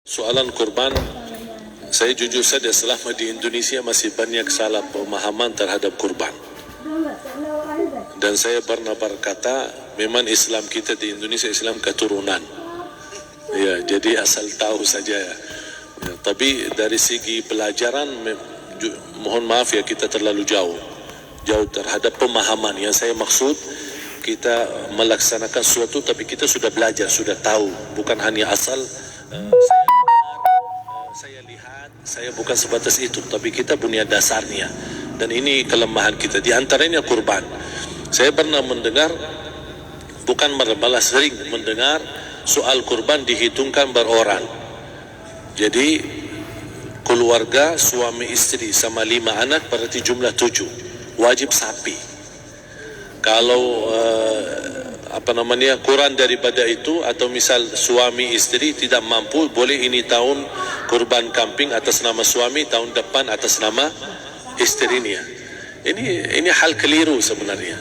Soalan kurban, saya jujur saja selama di Indonesia masih banyak salah pemahaman terhadap kurban. Dan saya pernah berkata, memang Islam kita di Indonesia Islam keturunan. Ya, jadi asal tahu saja ya. Tapi dari segi pelajaran, mohon maaf ya kita terlalu jauh terhadap pemahaman. Yang saya maksud, kita melaksanakan sesuatu tapi kita sudah belajar, sudah tahu, bukan hanya asal saya lihat, saya bukan sebatas itu, tapi kita punya dasarnya. Dan ini kelemahan kita, di antaranya kurban. Saya pernah mendengar, bukan malah sering mendengar soal kurban dihitungkan berorang. Jadi keluarga suami istri sama 5 anak berarti jumlah 7, wajib sapi. Kalau kurang daripada itu, atau misal suami istri tidak mampu, boleh ini tahun kurban kambing atas nama suami, tahun depan atas nama istrinya. Ini hal keliru sebenarnya.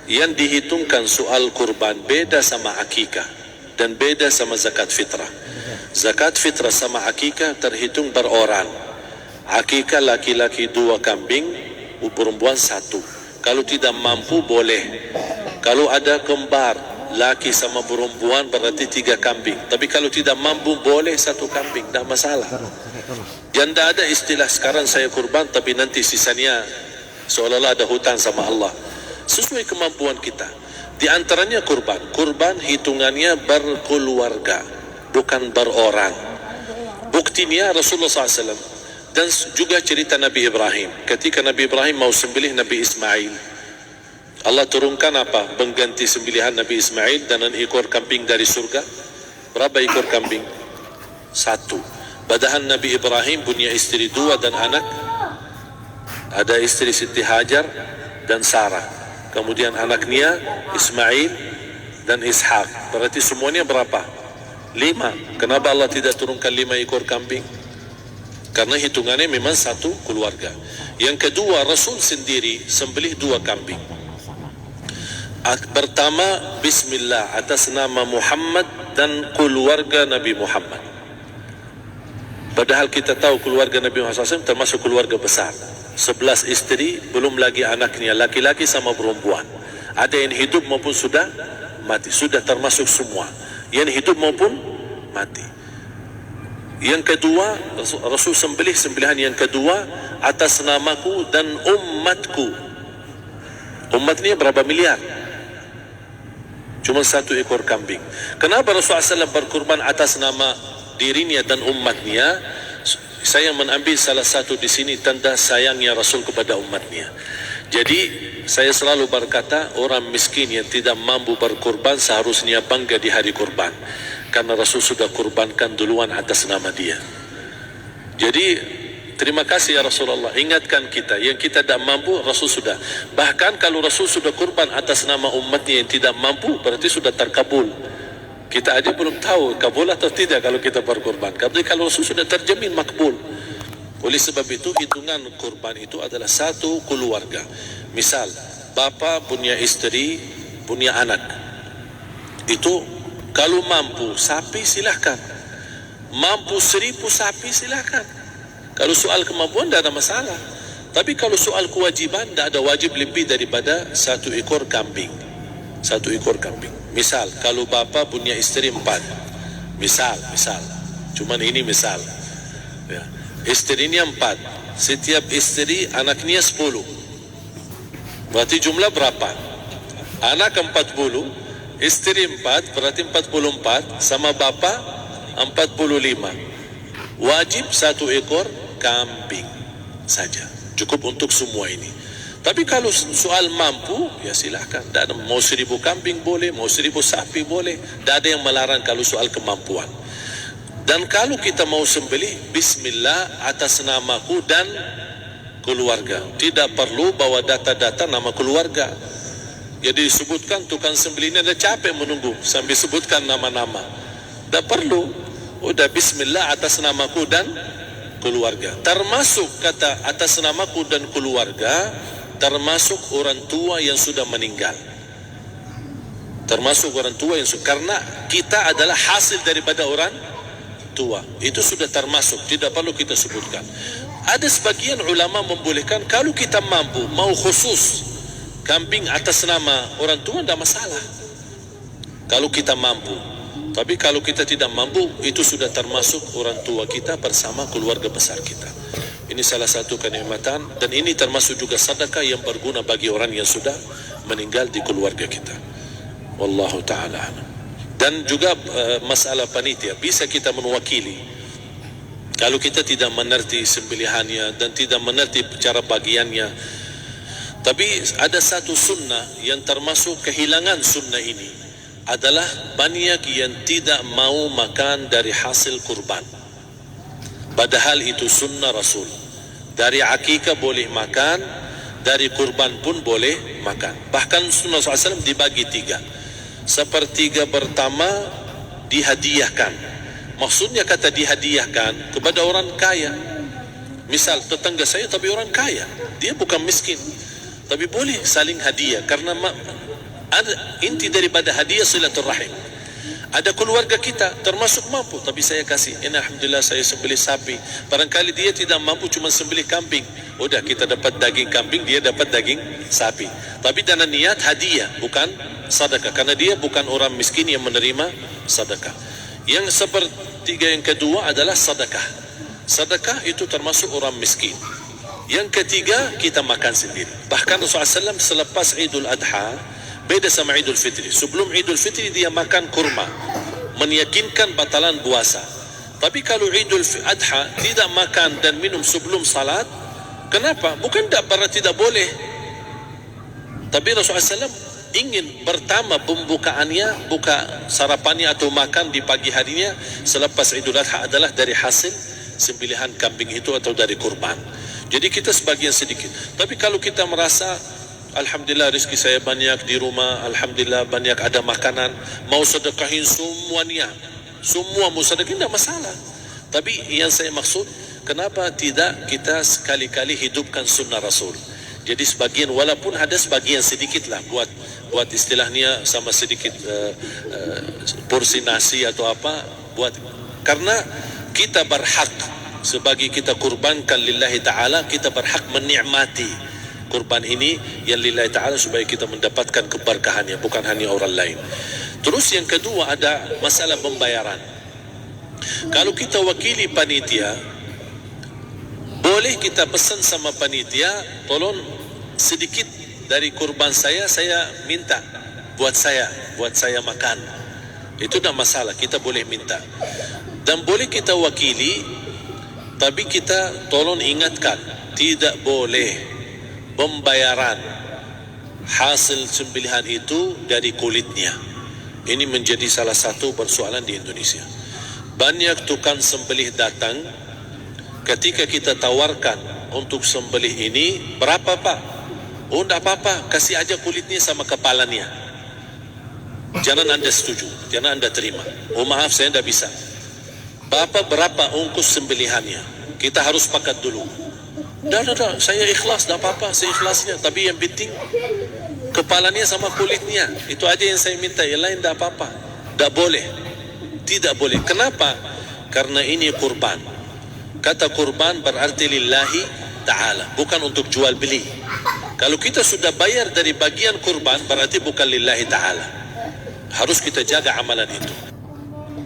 Yang dihitungkan soal kurban beda sama akikah dan beda sama zakat fitrah. Zakat fitrah sama akikah terhitung berorang. Akikah laki-laki 2 kambing, perempuan 1. Kalau tidak mampu boleh. Kalau ada kembar, laki sama perempuan berarti 3 kambing. Tapi kalau tidak mampu boleh 1 kambing, tidak masalah. Yang tidak ada istilah sekarang saya kurban tapi nanti sisanya seolah-olah ada hutang sama Allah. Sesuai kemampuan kita. Di antaranya kurban. Kurban hitungannya berkeluarga, bukan berorang. Buktinya Rasulullah SAW dan juga cerita Nabi Ibrahim. Ketika Nabi Ibrahim mau sembelih Nabi Ismail, Allah turunkan apa? Pengganti sembelihan Nabi Ismail dan 1 ekor kambing dari surga. Berapa ekor kambing? 1. Padahal Nabi Ibrahim punya istri 2 dan anak. Ada istri Siti Hajar dan Sarah. Kemudian anaknya Ismail dan Ishak. Berarti semuanya berapa? 5. Kenapa Allah tidak turunkan 5 ekor kambing? Karena hitungannya memang 1 keluarga. Yang kedua, Rasul sendiri sembelih 2 kambing. Pertama, Bismillah atas nama Muhammad dan keluarga Nabi Muhammad. Padahal kita tahu keluarga Nabi Muhammad SAW termasuk keluarga besar. 11 istri, belum lagi anaknya, laki-laki sama perempuan. Ada yang hidup maupun sudah mati. Sudah termasuk semua. Yang hidup maupun mati. Yang kedua, Rasul sembelihan yang kedua atas namaku dan umatku. Umatnya berapa miliar? Cuma 1 ekor kambing. Kenapa Rasulullah SAW berkurban atas nama dirinya dan umatnya? Saya mengambil salah satu di sini tanda sayangnya Rasul kepada umatnya. Jadi saya selalu berkata, orang miskin yang tidak mampu berkurban seharusnya bangga di hari kurban. Karena Rasul sudah kurbankan duluan atas nama dia. Jadi terima kasih ya Rasulullah, ingatkan kita. Yang kita tidak mampu, Rasul sudah. Bahkan kalau Rasul sudah kurban atas nama umatnya yang tidak mampu, berarti sudah terkabul. Kita aja belum tahu kabul atau tidak kalau kita berkurban. Tapi kalau Rasul sudah terjamin makbul. Oleh sebab itu, hitungan kurban itu adalah 1 keluarga. Misal, bapa punya istri, punya anak. Itu kalau mampu sapi silahkan, mampu 1000 sapi silahkan. Kalau soal kemampuan tidak ada masalah. Tapi kalau soal kewajiban, tidak ada wajib lebih daripada 1 ekor kambing. 1 ekor kambing. Misal kalau bapa punya istri 4, misal, cuman ini misal ya. Istrinya 4, setiap istri anaknya 10, berarti jumlah berapa? Anak 40, istri 4, berarti 44, sama bapa 45. Wajib 1 ekor kambing saja, cukup untuk semua ini. Tapi kalau soal mampu, ya silahkan. Mau 1000 kambing boleh, mau 1000 sapi boleh. Tidak ada yang melarang kalau soal kemampuan. Dan kalau kita mau sembelih, Bismillah atas namaku dan keluarga. Tidak perlu bawa data-data nama keluarga. Jadi disebutkan tukang sembelihnya ada capek menunggu sambil sebutkan nama-nama. Tak perlu. Udah Bismillah atas namaku dan keluarga. Termasuk kata atas namaku dan keluarga, termasuk orang tua yang sudah meninggal. Termasuk orang tua yang sudah, karena kita adalah hasil daripada orang tua. Itu sudah termasuk, tidak perlu kita sebutkan. Ada sebagian ulama membolehkan kalau kita mampu, mau khusus kambing atas nama orang tua, tidak masalah kalau kita mampu. Tapi kalau kita tidak mampu, itu sudah termasuk orang tua kita bersama keluarga besar kita. Ini salah satu kenikmatan, dan ini termasuk juga sedekah yang berguna bagi orang yang sudah meninggal di keluarga kita. Wallahu ta'ala. Dan juga masalah panitia, bisa kita mewakili. Kalau kita tidak mengerti sembelihannya dan tidak mengerti cara bagiannya. Tapi ada satu sunnah yang termasuk kehilangan sunnah ini, adalah banyak yang tidak mau makan dari hasil kurban. Padahal itu sunnah Rasul. Dari akikah boleh makan, dari kurban pun boleh makan. Bahkan sunnah SAW dibagi 3. Sepertiga pertama dihadiahkan. Maksudnya kata dihadiahkan kepada orang kaya. Misal tetangga saya tapi orang kaya, dia bukan miskin, tapi boleh saling hadiah. Karena ada inti daripada hadiah silaturahim. Ada keluarga kita termasuk mampu, tapi saya kasih, ini alhamdulillah saya sembelih sapi. Barangkali dia tidak mampu, cuma sembelih kambing. Udah, kita dapat daging kambing, dia dapat daging sapi. Tapi dengan niat hadiah, bukan sedekah. Karena dia bukan orang miskin yang menerima sedekah. Yang sepertiga yang kedua adalah sedekah. Sedekah itu termasuk orang miskin. Yang ketiga, kita makan sendiri. Bahkan Rasulullah SAW selepas Idul Adha, beda sama Idul Fitri. Sebelum Idul Fitri dia makan kurma, meyakinkan batalan puasa. Tapi kalau Idul Adha tidak makan dan minum sebelum salat, kenapa? Bukan tidak boleh. Tapi Rasulullah SAW ingin pertama pembukaannya, buka sarapannya atau makan di pagi harinya selepas Idul Adha adalah dari hasil sembelihan kambing itu atau dari kurban. Jadi kita sebagian sedikit. Tapi kalau kita merasa alhamdulillah rezeki saya banyak di rumah, alhamdulillah banyak ada makanan, mau sedekahin semuanya, semua mau sedekahin, tidak masalah. Tapi yang saya maksud, kenapa tidak kita sekali-kali hidupkan sunnah Rasul? Jadi sebagian, walaupun ada sebagian sedikit lah buat istilahnya sama sedikit porsi nasi atau apa, buat, karena kita berhak sebagai kita kurbankan lillahi ta'ala, kita berhak menikmati kurban ini yang lillahi ta'ala supaya kita mendapatkan keberkahannya, bukan hanya orang lain. Terus yang kedua ada masalah pembayaran. Kalau kita wakili panitia, boleh kita pesan sama panitia, tolong sedikit dari kurban saya minta buat saya makan. Itu tidak masalah, kita boleh minta. Dan boleh kita wakili, tapi kita tolong ingatkan, tidak boleh pembayaran hasil sembelihan itu dari kulitnya. Ini menjadi salah satu persoalan di Indonesia. Banyak tukang sembelih datang, ketika kita tawarkan untuk sembelih ini, berapa Pak? Oh tidak apa-apa, kasih aja kulitnya sama kepalanya. Jangan Anda setuju, jangan Anda terima. Oh maaf, saya tidak bisa. Bapak berapa ongkos sembelihannya? Kita harus sepakat dulu. Dah, saya ikhlas, dah apa-apa, saya ikhlasnya. Tapi yang penting kepalanya sama kulitnya. Itu aja yang saya minta, yang lain dah apa-apa. Dah boleh, tidak boleh. Kenapa? Karena ini kurban. Kata kurban berarti lillahi ta'ala, bukan untuk jual beli. Kalau kita sudah bayar dari bagian kurban, berarti bukan lillahi ta'ala. Harus kita jaga amalan itu.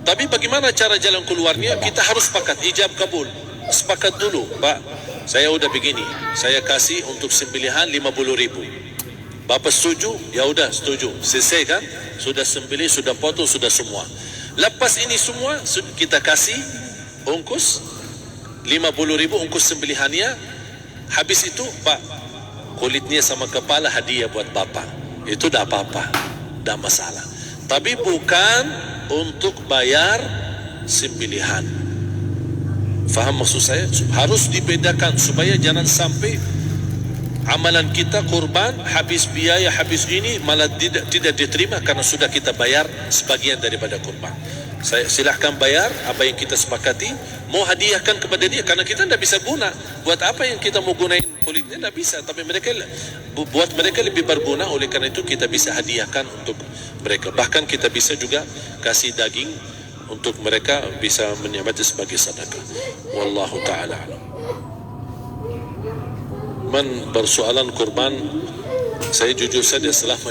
Tapi bagaimana cara jalan keluarnya? Kita harus sepakat, ijab kabul. Sepakat dulu, Pak, saya udah begini, saya kasih untuk sembelihan 50.000. Bapak setuju? Ya udah setuju. Selesai kan? Sudah sembelih, sudah potong, sudah semua. Lepas ini semua kita kasih ongkos 50.000 ongkos sembelihannya. Habis itu, Pak, kulitnya sama kepala hadiah buat Bapak. Itu dah apa-apa, dah masalah. Tapi bukan untuk bayar sembelihan. Faham maksud saya? Harus dibedakan supaya jangan sampai amalan kita kurban habis biaya, habis ini malah tidak diterima karena sudah kita bayar sebagian daripada kurban. Saya silahkan bayar apa yang kita sepakati, mau hadiahkan kepada dia karena kita tidak bisa guna. Buat apa yang kita mau gunain kulitnya, tidak bisa. Tapi mereka buat mereka lebih berguna, oleh karena itu kita bisa hadiahkan untuk mereka. Bahkan kita bisa juga kasih daging untuk mereka bisa menikmati sebagai sedekah. Wallahu taala alam. Man bersoalan kurban, saya jujur saja selama